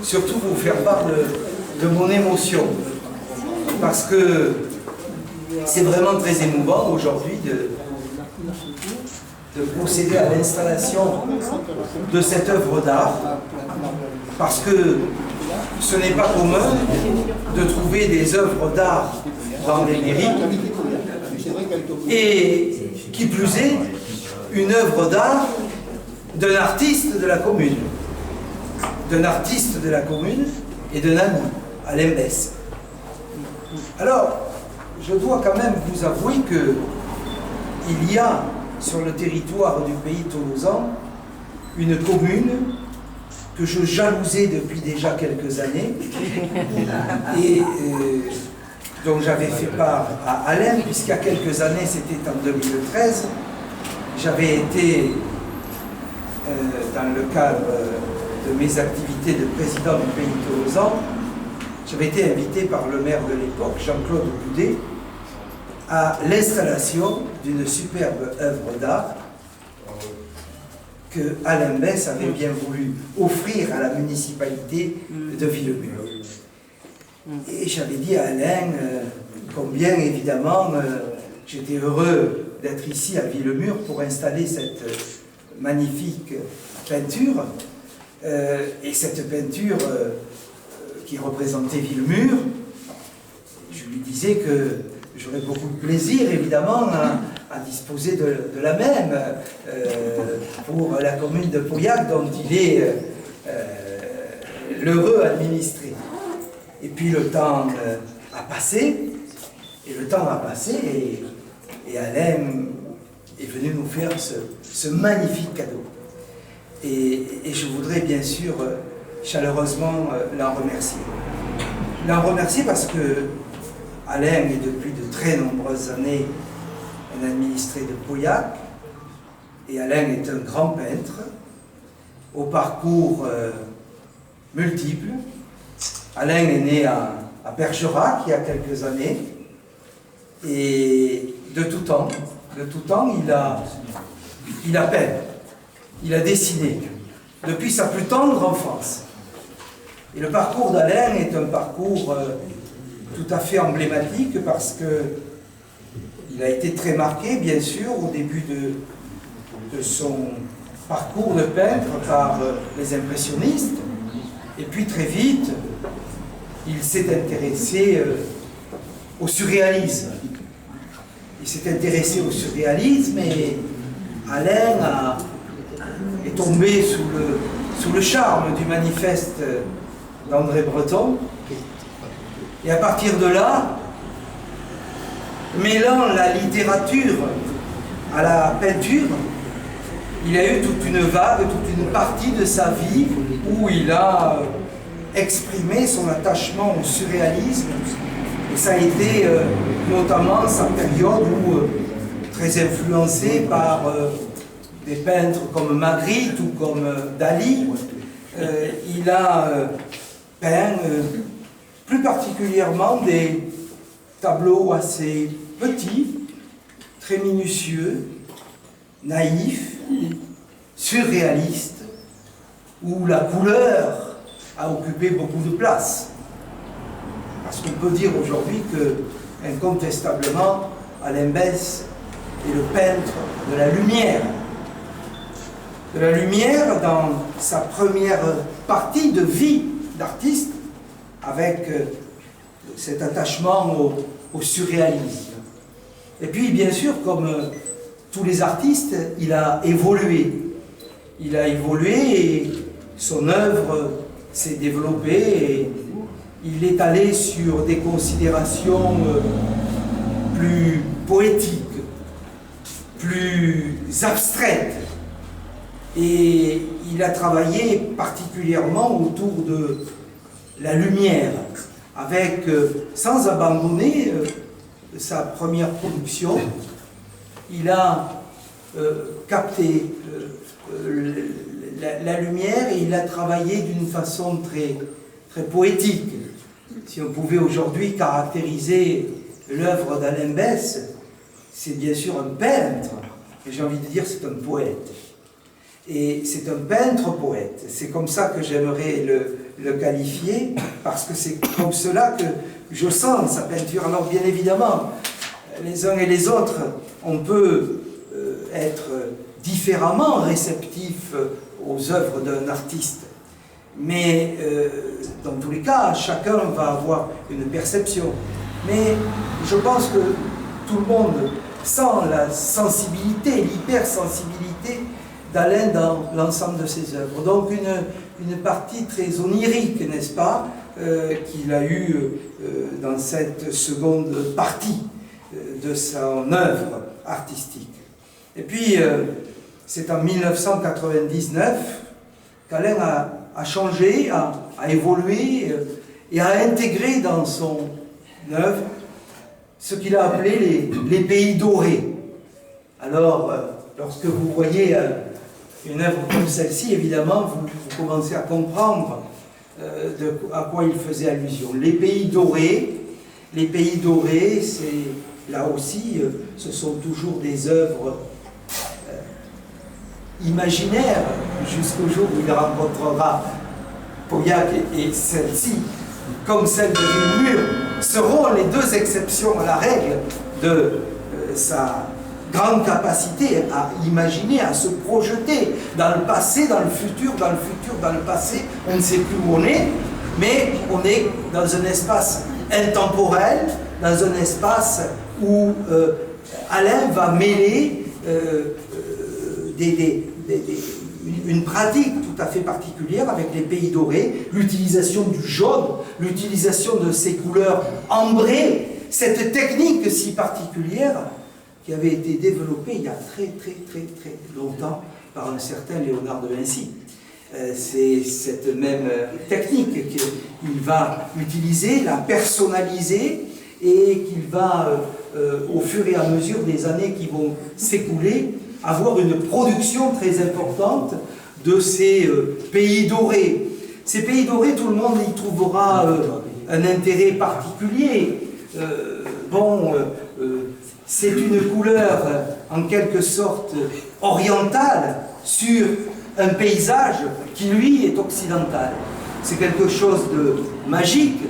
surtout vous faire part de mon émotion, parce que c'est vraiment très émouvant aujourd'hui de procéder à l'installation de cette œuvre d'art, parce que ce n'est pas commun de trouver des œuvres d'art dans les mairies, et qui plus est, une œuvre d'art d'un artiste de la commune. D'un artiste de la commune et d'un ami, Alain Besse. Alors, je dois quand même vous avouer qu'il y a sur le territoire du pays toulousain une commune que je jalousais depuis déjà quelques années et dont j'avais fait part à Alain, puisqu'il y a quelques années, c'était en 2013, j'avais été, dans le cadre de mes activités de président du pays toulousain, j'avais été invité par le maire de l'époque, Jean-Claude Boudet, à l'installation d'une superbe œuvre d'art que Alain Besse avait bien voulu offrir à la municipalité de Villemur. Et j'avais dit à Alain combien, évidemment, j'étais heureux d'être ici à Villemur pour installer cette magnifique peinture. Et cette peinture qui représentait Villemur, je lui disais que j'aurais beaucoup de plaisir, évidemment, à disposer de la même pour la commune de Pauillac, dont il est l'heureux administré. Et puis le temps a passé, et Alain est venu nous faire ce magnifique cadeau. Et je voudrais bien sûr chaleureusement l'en remercier. L'en remercier parce que Alain est depuis de très nombreuses années un administré de Pauillac, et Alain est un grand peintre au parcours multiple. Alain est né à Bergerac il y a quelques années, et de tout temps il a peint, il a dessiné depuis sa plus tendre enfance. Et le parcours d'Alain est un parcours tout à fait emblématique, parce qu'il a été très marqué, bien sûr, au début de son parcours de peintre par les impressionnistes, et puis très vite, il s'est intéressé au surréalisme. Il s'est intéressé au surréalisme, et Alain est tombé sous le charme du manifeste d'André Breton. Et à partir de là, mêlant la littérature à la peinture, il a eu toute une vague, toute une partie de sa vie où il a exprimé son attachement au surréalisme. Et ça a été notamment sa période où, très influencé par des peintres comme Magritte ou comme Dali, il a peint plus particulièrement des tableaux assez petits, très minutieux, naïfs, surréalistes, où la couleur a occupé beaucoup de place. Parce qu'on peut dire aujourd'hui que, incontestablement, Alain Besse est le peintre de la lumière. De la lumière dans sa première partie de vie d'artiste, avec cet attachement au surréalisme. Et puis, bien sûr, comme tous les artistes, il a évolué. Il a évolué et son œuvre s'est développée, et il est allé sur des considérations plus poétiques, plus abstraites. Et il a travaillé particulièrement autour de la lumière, avec, sans abandonner sa première production, il a capté la lumière, et il a travaillé d'une façon très, très poétique. Si on pouvait aujourd'hui caractériser l'œuvre d'Alain Besse, c'est bien sûr un peintre, et j'ai envie de dire c'est un poète. Et c'est un peintre-poète, c'est comme ça que j'aimerais le qualifier, parce que c'est comme cela que je sens sa peinture. Alors bien évidemment, les uns et les autres, on peut être différemment réceptifs aux œuvres d'un artiste. Mais dans tous les cas, chacun va avoir une perception. Mais je pense que tout le monde sent la sensibilité, l'hypersensibilité d'Alain dans l'ensemble de ses œuvres. Donc une partie très onirique, n'est-ce pas, qu'il a eue dans cette seconde partie de son œuvre artistique. Et puis, c'est en 1999 qu'Alain a changé, a évolué et a intégré dans son œuvre ce qu'il a appelé les pays dorés. Alors, lorsque vous voyez une œuvre comme celle-ci, évidemment, vous commencez à comprendre à quoi il faisait allusion. Les pays dorés, c'est là aussi, ce sont toujours des œuvres imaginaires, jusqu'au jour où il rencontrera Pauillac, et celle-ci, comme celle de Villemur, seront les deux exceptions à la règle de sa grande capacité à imaginer, à se projeter dans le passé, dans le futur, dans le futur, dans le passé. On ne sait plus où on est, mais on est dans un espace intemporel, dans un espace où Alain va mêler une pratique tout à fait particulière avec les pays dorés, l'utilisation du jaune, l'utilisation de ces couleurs ambrées, cette technique si particulière qui avait été développée il y a très longtemps par un certain Léonard de Vinci. C'est cette même technique qu'il va utiliser, la personnaliser, et qu'il va, au fur et à mesure des années qui vont s'écouler, avoir une production très importante de ces pays dorés. Ces pays dorés, tout le monde y trouvera un intérêt particulier. C'est une couleur en quelque sorte orientale sur un paysage qui lui est occidental. C'est quelque chose de magique,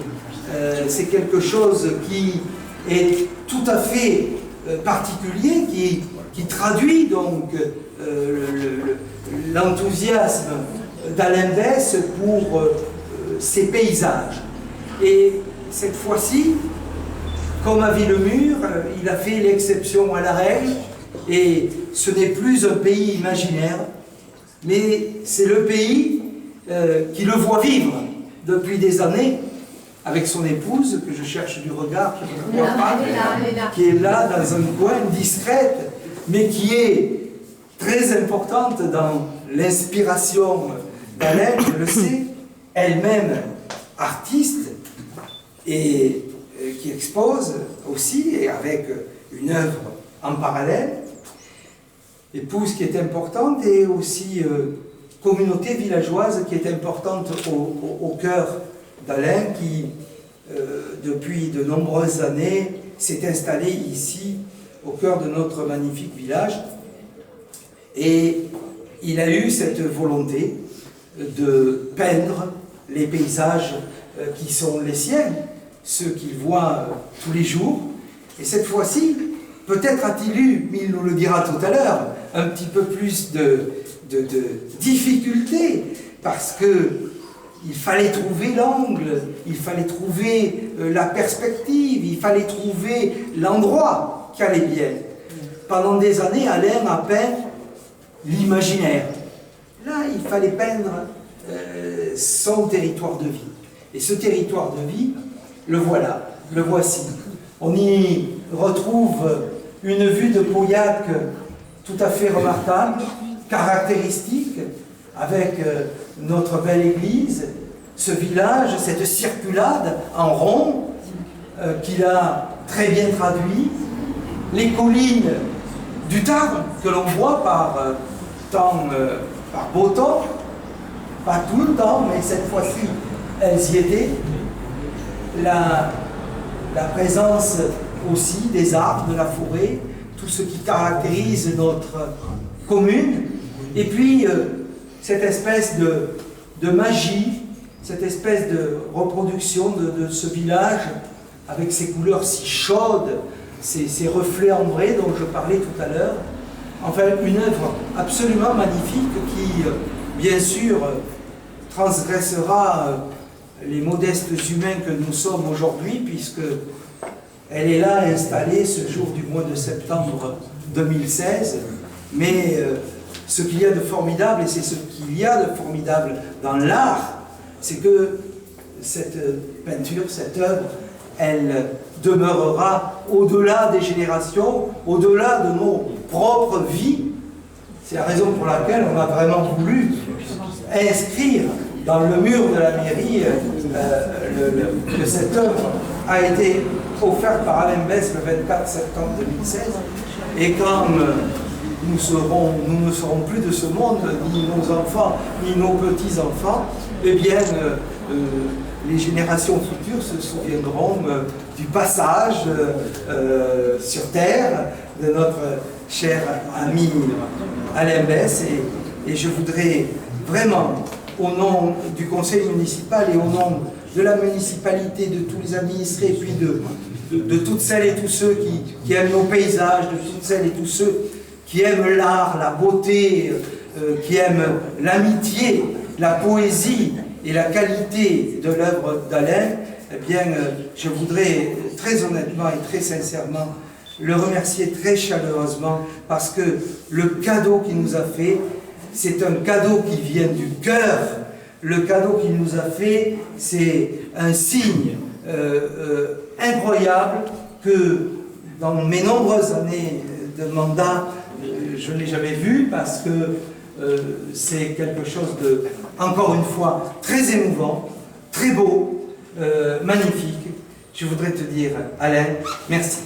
c'est quelque chose qui est tout à fait particulier, qui traduit donc l'enthousiasme d'Alain Desse pour ces paysages. Et cette fois-ci, comme à Villemur, il a fait l'exception à la règle, et ce n'est plus un pays imaginaire, mais c'est le pays qui le voit vivre depuis des années, avec son épouse, que je cherche du regard, qui ne voit pas, qui est là dans un coin, discrète, mais qui est très importante dans l'inspiration d'Alain, je le sais, elle-même artiste, et qui expose aussi, et avec une œuvre en parallèle, épouse qui est importante, et aussi communauté villageoise qui est importante au cœur d'Alain, qui depuis de nombreuses années s'est installé ici au cœur de notre magnifique village, et il a eu cette volonté de peindre les paysages qui sont les siens, ceux qu'il voit tous les jours. Et cette fois-ci, peut-être a-t-il eu, mais il nous le dira tout à l'heure, un petit peu plus de difficulté, parce que il fallait trouver l'angle, il fallait trouver la perspective, il fallait trouver l'endroit qui allait bien. Pendant des années, Alain a peint l'imaginaire. Là, il fallait peindre son territoire de vie. Et ce territoire de vie, le voilà, le voici. On y retrouve une vue de Pauillac tout à fait remarquable, caractéristique, avec notre belle église, ce village, cette circulade en rond qu'il a très bien traduit, les collines du Tarn que l'on voit par beau temps, pas tout le temps, mais cette fois-ci elles y étaient, la présence aussi des arbres, de la forêt, tout ce qui caractérise notre commune, et puis cette espèce de magie, cette espèce de reproduction de ce village avec ses couleurs si chaudes, ces reflets ambrés dont je parlais tout à l'heure. Enfin, une œuvre absolument magnifique qui, bien sûr, transgressera les modestes humains que nous sommes aujourd'hui, puisque elle est là installée ce jour du mois de septembre 2016. Mais ce qu'il y a de formidable, et c'est ce qu'il y a de formidable dans l'art, c'est que cette peinture, cette œuvre, elle demeurera au-delà des générations, au-delà de nos propres vies. C'est la raison pour laquelle on a vraiment voulu inscrire dans le mur de la mairie que cette œuvre a été offerte par Alain Besse le 24 septembre 2016. Et quand nous ne serons plus de ce monde, ni nos enfants, ni nos petits-enfants, eh bien, les générations futures se souviendront du passage sur Terre de notre cher ami Alain Besse. Et je voudrais vraiment, au nom du conseil municipal et au nom de la municipalité, de tous les administrés, puis de toutes celles et tous ceux qui aiment nos paysages, de toutes celles et tous ceux qui aiment l'art, la beauté, qui aiment l'amitié, la poésie et la qualité de l'œuvre d'Alain, eh bien, je voudrais très honnêtement et très sincèrement le remercier très chaleureusement, parce que le cadeau qu'il nous a fait, c'est un cadeau qui vient du cœur. Le cadeau qu'il nous a fait, c'est un signe incroyable que dans mes nombreuses années de mandat, je ne l'ai jamais vu, parce que c'est quelque chose de, encore une fois, très émouvant, très beau, magnifique. Je voudrais te dire, Alain, merci.